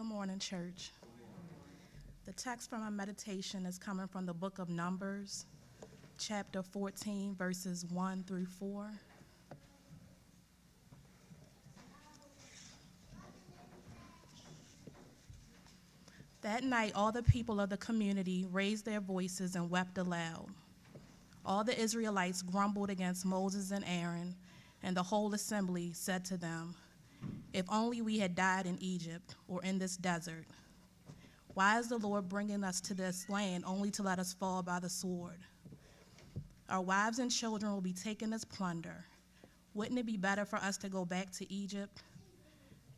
Good morning, church. The text for my meditation is coming from the book of Numbers, chapter 14, verses 1 through 4. That night, all the people of the community raised their voices and wept aloud. All the Israelites grumbled against Moses and Aaron, and the whole assembly said to them, "If only we had died in Egypt or in this desert. Why is the Lord bringing us to this land only to let us fall by the sword? Our wives and children will be taken as plunder. Wouldn't it be better for us to go back to Egypt?"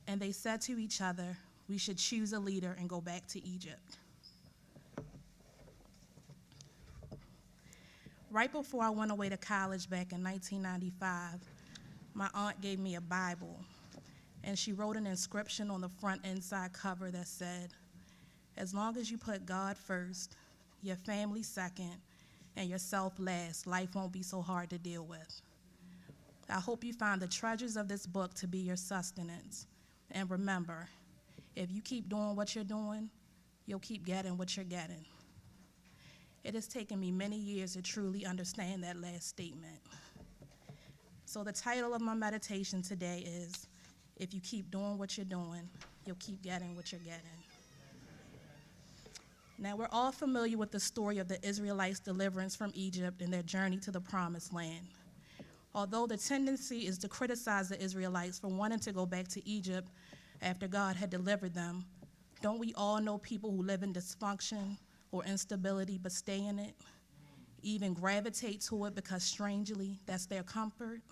And they said to each other, "We should choose a leader and go back to Egypt." Right before I went away to college back in 1995, my aunt gave me a Bible, and she wrote an inscription on the front inside cover that said, "As long as you put God first, your family second, and yourself last, life won't be so hard to deal with." I hope you find the treasures of this book to be your sustenance. And remember, if you keep doing what you're doing, you'll keep getting what you're getting. It has taken me many years to truly understand that last statement. So the title of my meditation today is, "If you keep doing what you're doing, you'll keep getting what you're getting." Now, we're all familiar with the story of the Israelites' deliverance from Egypt and their journey to the Promised Land. Although the tendency is to criticize the Israelites for wanting to go back to Egypt after God had delivered them, don't we all know people who live in dysfunction or instability but stay in it, even gravitate to it because strangely that's their comfort?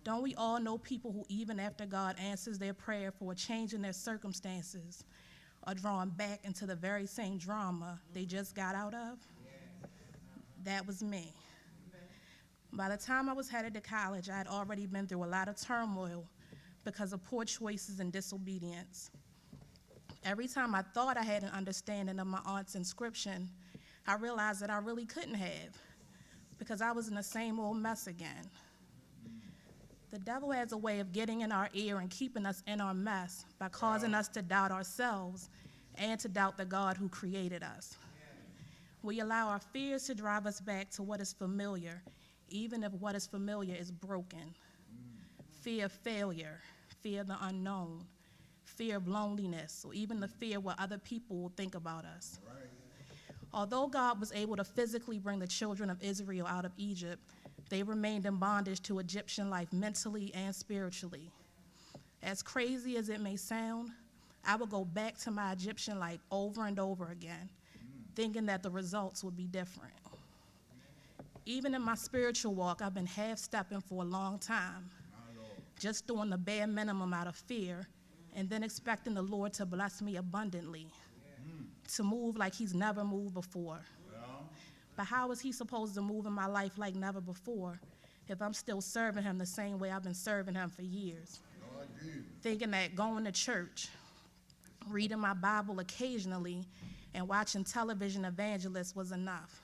Don't we all know people who, even after God answers their prayer for a change in their circumstances, are drawn back into the very same drama they just got out of? That was me. By the time I was headed to college, I had already been through a lot of turmoil because of poor choices and disobedience. Every time I thought I had an understanding of my aunt's inscription, I realized that I really couldn't have, because I was in the same old mess again. The devil has a way of getting in our ear and keeping us in our mess by causing us to doubt ourselves and to doubt the God who created us. We allow our fears to drive us back to what is familiar, even if what is familiar is broken. Fear of failure, fear of the unknown, fear of loneliness, or even the fear of what other people will think about us. Although God was able to physically bring the children of Israel out of Egypt, they remained in bondage to Egyptian life mentally and spiritually. As crazy as it may sound, I would go back to my Egyptian life over and over again, thinking that the results would be different. Even in my spiritual walk, I've been half-stepping for a long time, just doing the bare minimum out of fear, and then expecting the Lord to bless me abundantly, to move like he's never moved before. But how is he supposed to move in my life like never before if I'm still serving him the same way I've been serving him for years? Thinking that going to church, reading my Bible occasionally, and watching television evangelists was enough.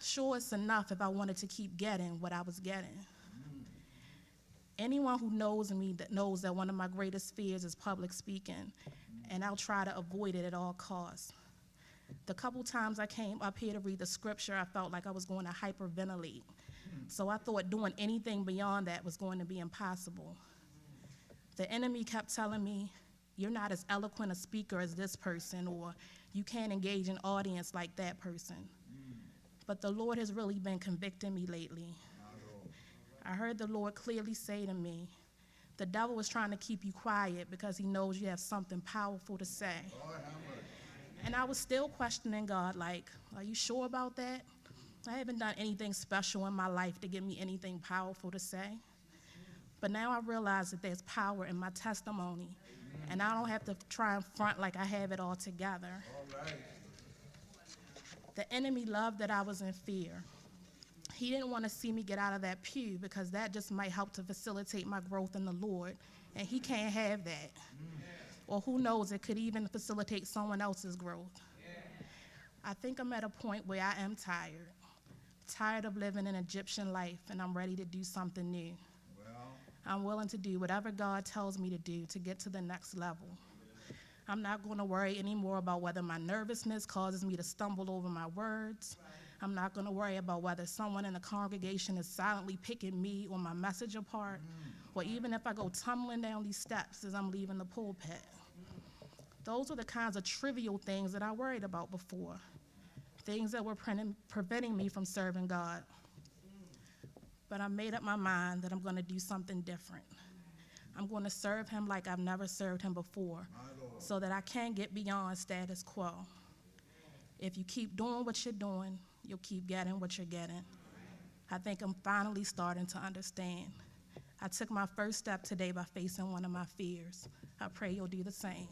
Sure, it's enough if I wanted to keep getting what I was getting. Anyone who knows me knows that one of my greatest fears is public speaking, and I'll try to avoid it at all costs. The couple times I came up here to read the scripture, I felt like I was going to hyperventilate. So I thought doing anything beyond that was going to be impossible. The enemy kept telling me, "You're not as eloquent a speaker as this person," or "You can't engage an audience like that person." But the Lord has really been convicting me lately. I heard the Lord clearly say to me, "The devil is trying to keep you quiet because he knows you have something powerful to say." And I was still questioning God, like, "Are you sure about that? I haven't done anything special in my life to give me anything powerful to say." But now I realize that there's power in my testimony, and I don't have to try and front like I have it all together. The enemy loved that I was in fear. He didn't want to see me get out of that pew because that just might help to facilitate my growth in the Lord, and he can't have that. Or who knows, it could even facilitate someone else's growth. I think I'm at a point where I am tired of living an Egyptian life, and I'm ready to do something new. I'm willing to do whatever God tells me to do to get to the next level. I'm not going to worry anymore about whether my nervousness causes me to stumble over my words. I'm not going to worry about whether someone in the congregation is silently picking me or my message apart, or even if I go tumbling down these steps as I'm leaving the pulpit. Those are the kinds of trivial things that I worried about before, things that were preventing me from serving God. But I made up my mind that I'm going to do something different. I'm going to serve him like I've never served him before, so that I can get beyond status quo. If you keep doing what you're doing, you'll keep getting what you're getting. I think I'm finally starting to understand. I took my first step today by facing one of my fears. I pray you'll do the same.